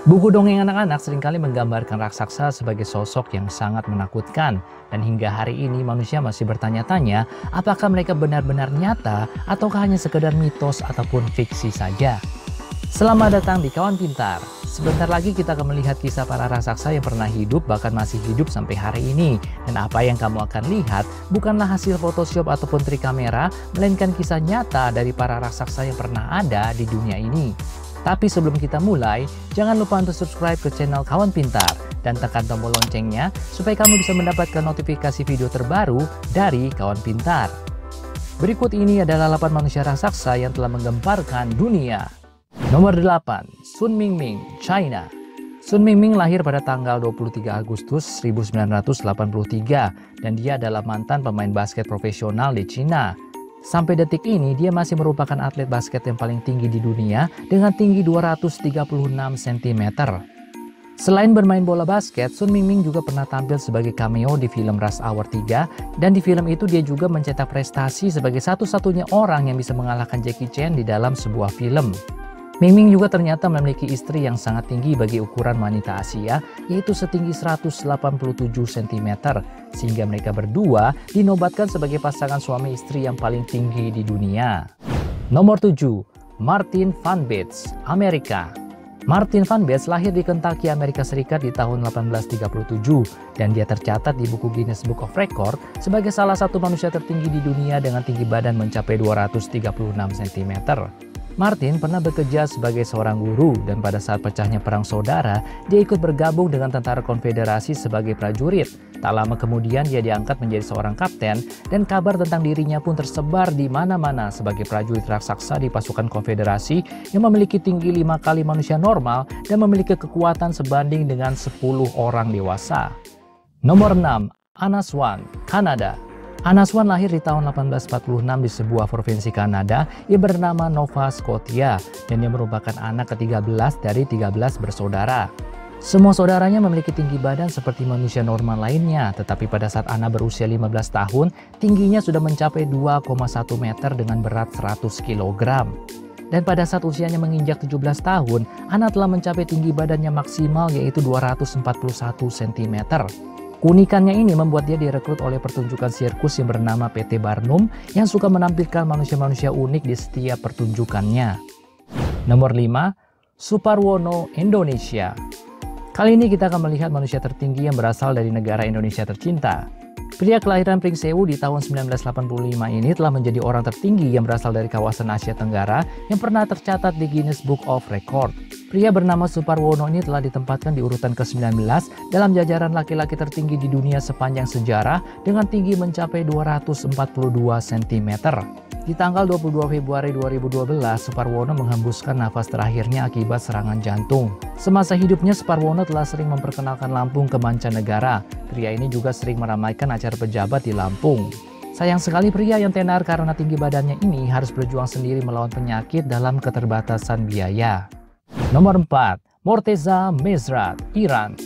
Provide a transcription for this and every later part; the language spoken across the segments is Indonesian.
Buku dongeng anak-anak seringkali menggambarkan raksasa sebagai sosok yang sangat menakutkan. Dan hingga hari ini manusia masih bertanya-tanya apakah mereka benar-benar nyata ataukah hanya sekedar mitos ataupun fiksi saja. Selamat datang di Kawan Pintar. Sebentar lagi kita akan melihat kisah para raksasa yang pernah hidup bahkan masih hidup sampai hari ini. Dan apa yang kamu akan lihat bukanlah hasil Photoshop ataupun trik kamera, melainkan kisah nyata dari para raksasa yang pernah ada di dunia ini. Tapi sebelum kita mulai, jangan lupa untuk subscribe ke channel Kawan Pintar dan tekan tombol loncengnya supaya kamu bisa mendapatkan notifikasi video terbaru dari Kawan Pintar. Berikut ini adalah 8 manusia raksasa yang telah menggemparkan dunia. Nomor 8. Sun Mingming, China. Sun Mingming lahir pada tanggal 23 Agustus 1983 dan dia adalah mantan pemain basket profesional di China. Sampai detik ini dia masih merupakan atlet basket yang paling tinggi di dunia dengan tinggi 236 cm. Selain bermain bola basket, Sun Mingming juga pernah tampil sebagai cameo di film Rush Hour 3 dan di film itu dia juga mencetak prestasi sebagai satu-satunya orang yang bisa mengalahkan Jackie Chan di dalam sebuah film. Mingming juga ternyata memiliki istri yang sangat tinggi bagi ukuran wanita Asia, yaitu setinggi 187 cm, sehingga mereka berdua dinobatkan sebagai pasangan suami istri yang paling tinggi di dunia. Nomor 7. Martin Van Beets, Amerika. Martin Van Beets lahir di Kentucky, Amerika Serikat di tahun 1837 dan dia tercatat di buku Guinness Book of Record sebagai salah satu manusia tertinggi di dunia dengan tinggi badan mencapai 236 cm. Martin pernah bekerja sebagai seorang guru dan pada saat pecahnya Perang Saudara, dia ikut bergabung dengan tentara konfederasi sebagai prajurit. Tak lama kemudian dia diangkat menjadi seorang kapten dan kabar tentang dirinya pun tersebar di mana-mana sebagai prajurit raksasa di pasukan konfederasi yang memiliki tinggi 5 kali manusia normal dan memiliki kekuatan sebanding dengan 10 orang dewasa. Nomor 6. Anna Swan, Kanada. Anna Swan lahir di tahun 1846 di sebuah provinsi Kanada yang bernama Nova Scotia dan dia merupakan anak ke-13 dari 13 bersaudara. Semua saudaranya memiliki tinggi badan seperti manusia normal lainnya, tetapi pada saat Anna berusia 15 tahun, tingginya sudah mencapai 2,1 meter dengan berat 100 kg. Dan pada saat usianya menginjak 17 tahun, Anna telah mencapai tinggi badannya maksimal yaitu 241 cm. Keunikannya ini membuat dia direkrut oleh pertunjukan sirkus yang bernama PT Barnum yang suka menampilkan manusia-manusia unik di setiap pertunjukannya. Nomor 5. Suparwono, Indonesia. Kali ini kita akan melihat manusia tertinggi yang berasal dari negara Indonesia tercinta. Pria kelahiran Pringsewu di tahun 1985 ini telah menjadi orang tertinggi yang berasal dari kawasan Asia Tenggara yang pernah tercatat di Guinness Book of Record. Pria bernama Suparwono ini telah ditempatkan di urutan ke-19 dalam jajaran laki-laki tertinggi di dunia sepanjang sejarah dengan tinggi mencapai 242 cm. Di tanggal 22 Februari 2012, Suparwono menghembuskan nafas terakhirnya akibat serangan jantung. Semasa hidupnya, Suparwono telah sering memperkenalkan Lampung ke mancanegara. Pria ini juga sering meramaikan acara pejabat di Lampung. Sayang sekali pria yang tenar karena tinggi badannya ini harus berjuang sendiri melawan penyakit dalam keterbatasan biaya. Nomor 4. Morteza Mezrat, Iran.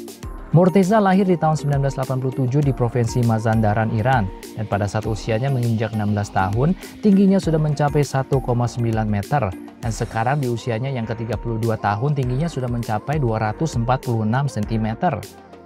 Morteza lahir di tahun 1987 di Provinsi Mazandaran, Iran. Dan pada saat usianya menginjak 16 tahun, tingginya sudah mencapai 1,9 meter. Dan sekarang di usianya yang ke-32 tahun, tingginya sudah mencapai 246 cm.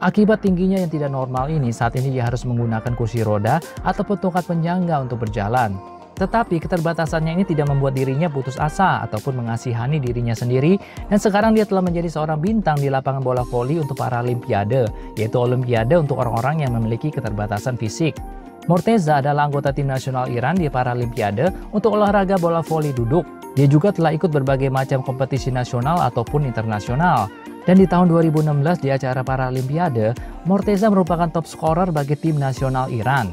Akibat tingginya yang tidak normal ini, saat ini dia harus menggunakan kursi roda ataupun tongkat penyangga untuk berjalan. Tetapi keterbatasannya ini tidak membuat dirinya putus asa ataupun mengasihani dirinya sendiri dan sekarang dia telah menjadi seorang bintang di lapangan bola voli untuk Paralimpiade, yaitu Olimpiade untuk orang-orang yang memiliki keterbatasan fisik. Morteza adalah anggota tim nasional Iran di Paralimpiade untuk olahraga bola voli duduk. Dia juga telah ikut berbagai macam kompetisi nasional ataupun internasional. Dan di tahun 2016 di acara Paralimpiade, Morteza merupakan top scorer bagi tim nasional Iran.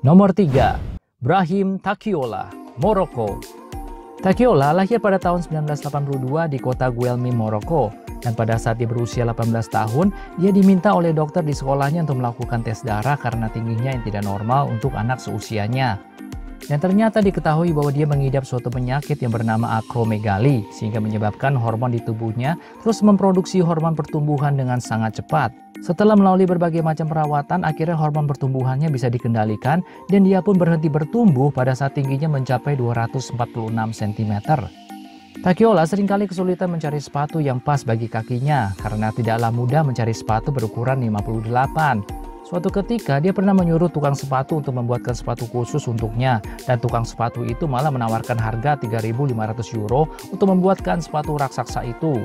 Nomor 3. Brahim Takiola, Maroko. Takiola lahir pada tahun 1982 di kota Guelmi, Maroko. Dan pada saat dia berusia 18 tahun, dia diminta oleh dokter di sekolahnya untuk melakukan tes darah karena tingginya yang tidak normal untuk anak seusianya. Dan ternyata diketahui bahwa dia mengidap suatu penyakit yang bernama akromegali, sehingga menyebabkan hormon di tubuhnya terus memproduksi hormon pertumbuhan dengan sangat cepat. Setelah melalui berbagai macam perawatan, akhirnya hormon pertumbuhannya bisa dikendalikan dan dia pun berhenti bertumbuh pada saat tingginya mencapai 246 cm. Takiola seringkali kesulitan mencari sepatu yang pas bagi kakinya karena tidaklah mudah mencari sepatu berukuran 58. Suatu ketika dia pernah menyuruh tukang sepatu untuk membuatkan sepatu khusus untuknya dan tukang sepatu itu malah menawarkan harga 3.500 euro untuk membuatkan sepatu raksasa itu.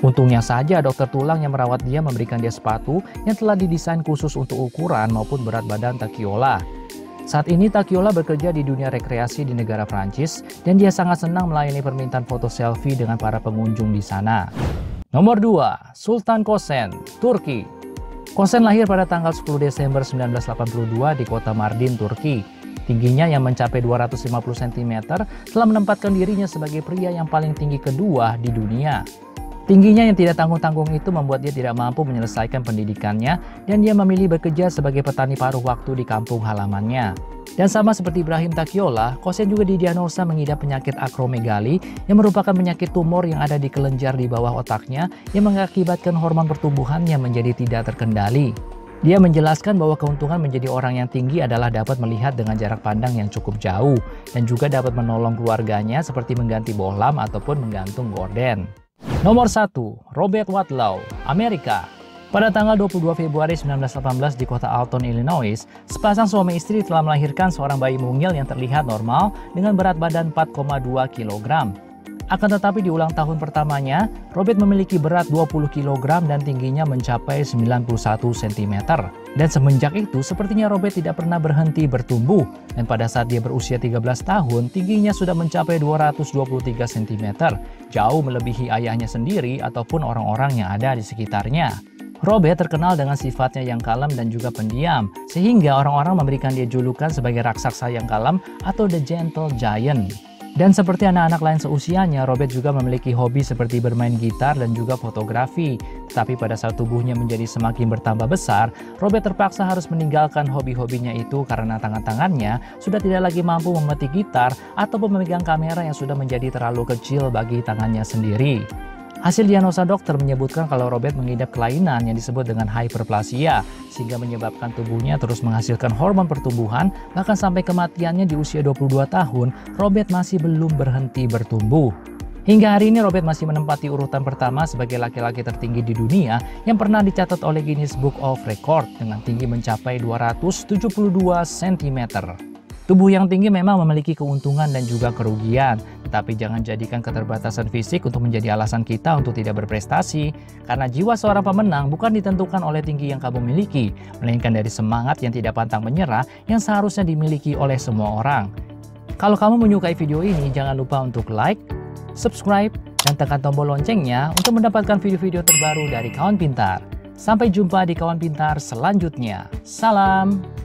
Untungnya saja dokter tulang yang merawat dia memberikan dia sepatu yang telah didesain khusus untuk ukuran maupun berat badan Takiola. Saat ini Takiola bekerja di dunia rekreasi di negara Prancis dan dia sangat senang melayani permintaan foto selfie dengan para pengunjung di sana. Nomor 2, Sultan Kosen, Turki. Kosen lahir pada tanggal 10 Desember 1982 di kota Mardin, Turki. Tingginya yang mencapai 250 cm telah menempatkan dirinya sebagai pria yang paling tinggi kedua di dunia. Tingginya yang tidak tanggung-tanggung itu membuat dia tidak mampu menyelesaikan pendidikannya dan dia memilih bekerja sebagai petani paruh waktu di kampung halamannya. Dan sama seperti Ibrahim Takiola, Kosen juga didiagnosa mengidap penyakit akromegali yang merupakan penyakit tumor yang ada di kelenjar di bawah otaknya yang mengakibatkan hormon pertumbuhannya menjadi tidak terkendali. Dia menjelaskan bahwa keuntungan menjadi orang yang tinggi adalah dapat melihat dengan jarak pandang yang cukup jauh dan juga dapat menolong keluarganya seperti mengganti bohlam ataupun menggantung gorden. Nomor 1, Robert Wadlow, Amerika. Pada tanggal 22 Februari 1918 di kota Alton, Illinois, sepasang suami istri telah melahirkan seorang bayi mungil yang terlihat normal dengan berat badan 4,2 kg. Akan tetapi di ulang tahun pertamanya, Robert memiliki berat 20 kg dan tingginya mencapai 91 cm. Dan semenjak itu, sepertinya Robert tidak pernah berhenti bertumbuh. Dan pada saat dia berusia 13 tahun, tingginya sudah mencapai 223 cm, jauh melebihi ayahnya sendiri ataupun orang-orang yang ada di sekitarnya. Robert terkenal dengan sifatnya yang kalem dan juga pendiam, sehingga orang-orang memberikan dia julukan sebagai raksasa yang kalem atau The Gentle Giant. Dan seperti anak-anak lain seusianya, Robert juga memiliki hobi seperti bermain gitar dan juga fotografi. Tetapi pada saat tubuhnya menjadi semakin bertambah besar, Robert terpaksa harus meninggalkan hobi-hobinya itu karena tangan-tangannya sudah tidak lagi mampu memetik gitar ataupun memegang kamera yang sudah menjadi terlalu kecil bagi tangannya sendiri. Hasil diagnosa dokter menyebutkan kalau Robert mengidap kelainan yang disebut dengan hyperplasia, sehingga menyebabkan tubuhnya terus menghasilkan hormon pertumbuhan, bahkan sampai kematiannya di usia 22 tahun, Robert masih belum berhenti bertumbuh. Hingga hari ini Robert masih menempati urutan pertama sebagai laki-laki tertinggi di dunia yang pernah dicatat oleh Guinness Book of Record dengan tinggi mencapai 272 cm. Tubuh yang tinggi memang memiliki keuntungan dan juga kerugian, tetapi jangan jadikan keterbatasan fisik untuk menjadi alasan kita untuk tidak berprestasi. Karena jiwa seorang pemenang bukan ditentukan oleh tinggi yang kamu miliki, melainkan dari semangat yang tidak pantang menyerah yang seharusnya dimiliki oleh semua orang. Kalau kamu menyukai video ini, jangan lupa untuk like, subscribe, dan tekan tombol loncengnya untuk mendapatkan video-video terbaru dari Kawan Pintar. Sampai jumpa di Kawan Pintar selanjutnya. Salam!